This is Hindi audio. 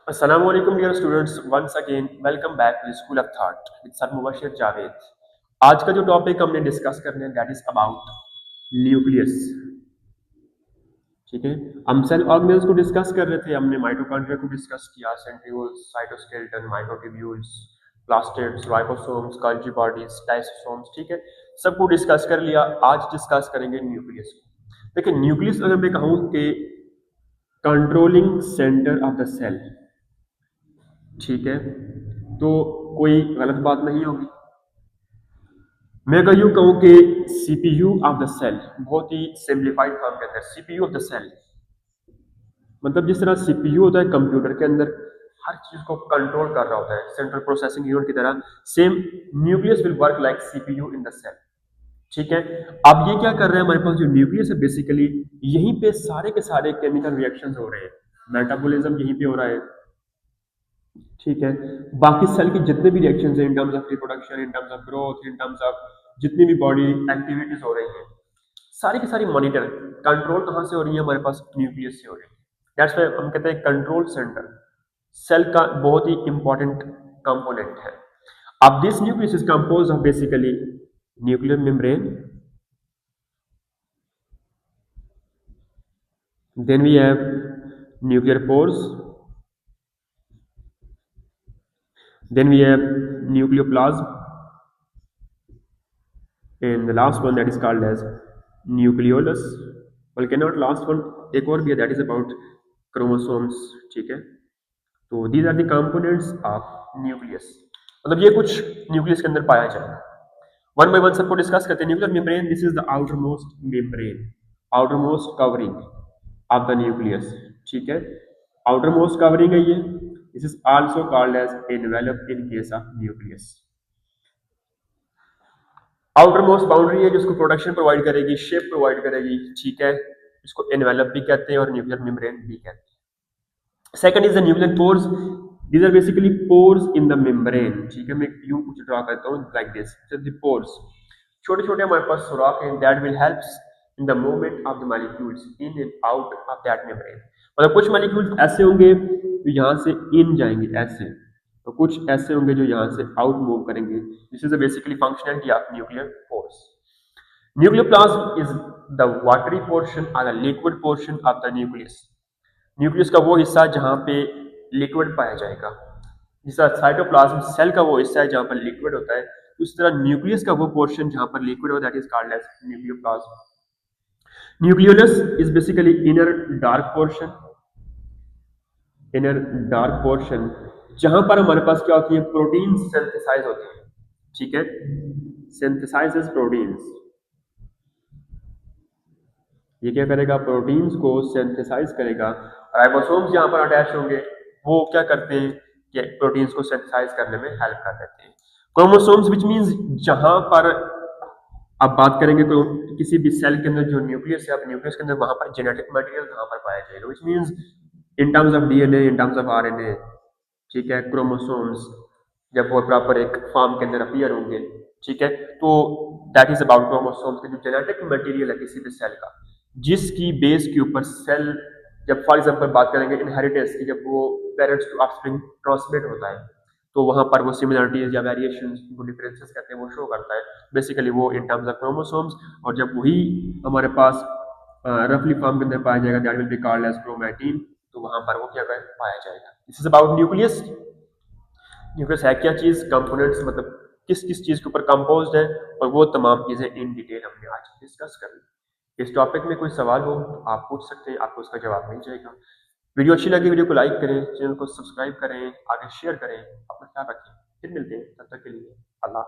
Assalamu alaikum dear students, once again welcome back to the School of Thought with Sir Mubashir Javed। आज का जो टॉपिक हमने डिस्कस करने हैं दैट इज अबाउट न्यूक्लियस। ठीक है, हम सेल ऑर्गेनेल्स को डिस्कस कर रहे थे। हमने माइटोकॉन्ड्रिया को डिस्कस किया, centrioles, cytoskeleton, microtubules, plastids, ribosomes, Golgi bodies, lysosomes. ठीक है, सबको डिस्कस कर लिया। आज डिस्कस करेंगे न्यूक्लियस को। देखिए, न्यूक्लियस अगर मैं कहूँ कि controlling centre of the cell, ठीक है, तो कोई गलत बात नहीं होगी। मैं अगर यूं कहूं कि सीपीयू ऑफ द सेल, बहुत ही सिंप्लीफाइड फॉर्म के अंदर सीपीयू ऑफ द सेल, मतलब जिस तरह सीपीयू होता है कंप्यूटर के अंदर, हर चीज को कंट्रोल कर रहा होता है सेंट्रल प्रोसेसिंग यूनिट की तरह, same nucleus will work like CPU in the cell. ठीक है, अब ये क्या कर रहे हैं, हमारे पास जो न्यूक्लियस है बेसिकली यहीं पे सारे के सारे केमिकल रिएक्शंस हो रहे हैं, मेटाबॉलिज्म यहीं पे हो रहा है। ठीक है, बाकी सेल की जितने भी रिएक्शंस हैं in terms of reproduction, in terms of growth, in terms of जितनी भी बॉडी एक्टिविटीज हो रही हैं, सारी की सारी मॉनिटर कंट्रोल कहाँ से हो रही है, हमारे पास न्यूक्लियस से हो रही है। दैट्स व्हाई हम कहते हैं कंट्रोल सेंटर सेल का बहुत ही इंपॉर्टेंट कंपोनेंट है। अब this nucleus is composed of basically nuclear membrane, then we have nuclear pores, then we have nucleoplasm, and the last one that is called as nucleolus, बल्कि नॉट लास्ट वन, एक और भी है दैट इज अबाउट क्रोमोसोम्स। ठीक है, तो these are the components of nucleus, मतलब ये कुछ न्यूक्लियस के अंदर पाया जाएगा। वन बाय वन सबको डिस्कस करते हैं। Nuclear membrane, this is the outermost membrane, outermost covering of the nucleus. ठीक है, आउटर मोस्ट कवरिंग है ये। This is also called as envelope in case of nucleus. Outermost boundary है जिसको प्रोटेक्शन प्रोवाइड करेगी, शेप प्रोवाइड करेगी। ठीक है, इसको एनवेलप भी कहते हैं और न्यूक्लियर मेम्ब्रेन भी कहते हैं। Second is the nuclear pores, these are basically pores in the membrane. ठीक है, मैं यूं कुछ ड्रा करता हूं लाइक दिस, द पोर्स, छोटे छोटे हमारे पास सुराख हैं that will helps in the movement of the molecules in and out of that membrane. मतलब कुछ मॉलिक्यूल्स ऐसे होंगे जो यहाँ से इन जाएंगे ऐसे, तो कुछ ऐसे होंगे जो यहाँ से आउट मूव करेंगे। This is basically functionality of nuclear pores. Nucleoplasm is the watery portion और the liquid portion of the nucleus. Nucleus का वो हिस्सा जहाँ पे लिक्विड पाया जाएगा, जिस तरह साइटोप्लाज्म सेल का वो हिस्सा है जहाँ पर लिक्विड होता है, उस तरह न्यूक्लियस का वो पोर्शन जहाँ पर लिक्विड होता है that is called as nucleoplasm. Nucleolus is basically inner dark portion, inner dark portion जहां पर हमारे पास क्या होती है, प्रोटीन सिंथेसाइज होती है। ठीक है, सिंथेसाइजेस प्रोटीन्स, ये क्या करेगा, प्रोटीन्स को सिंथेसाइज करेगा। राइबोसोम्स जहां पर अटैच होंगे वो क्या करते हैं कि प्रोटीन्स को सिंथेसाइज करने में हेल्प कर देते हैं। क्रोमोसोम्स विच मींस जहां पर, अब बात करेंगे तो किसी भी सेल के अंदर जो न्यूक्लियस है, अब न्यूक्लियस के अंदर वहां पर जेनेटिक मटेरियल कहां पर पाया जाएगा, which means in terms of DNA, in terms of RNA. ठीक है, क्रोमोसोम्स जब वो प्रॉपर एक फॉर्म के अंदर अपीयर होंगे, ठीक है, तो दैट इज अबाउट क्रोमोसोम्स के जो जेनेटिक मटेरियल है किसी भी सेल का, जिसकी बेस के ऊपर सेल, जब फॉर एग्जांपल बात करेंगे इनहेरिटेंस की, जब वो पेरेंट्स टू ऑफस्प्रिंग ट्रांसमिट होता है तो वहां पर वो सिमिलरिटीज या वेरिएशंस, वो डिफरेंसेस कहते हैं, वो शो करता है बेसिकली वो इन टर्म्स ऑफ क्रोमोसोम्स। और जब वही हमारे पास रफली फॉर्म के अंदर पाया जाएगा that will be called as chromatin, तो वहां पर वो क्या पाया जाएगा। This is about nucleus. Nucleus है क्या चीज, कंपोनेंट्स, मतलब किस किस चीज के ऊपर कंपोज्ड है, और वो तमाम चीजें इन डिटेल हमने आज डिस्कस कर ली। इस टॉपिक में कोई सवाल हो तो आप पूछ सकते हैं, आपको उसका जवाब मिल जाएगा। वीडियो अच्छी लगी वीडियो को लाइक करें, चैनल को सब्सक्राइब करें, आगे शेयर करें, अपना ख्याल रखें। फिर मिलते हैं, तब तक के लिए अल्लाह।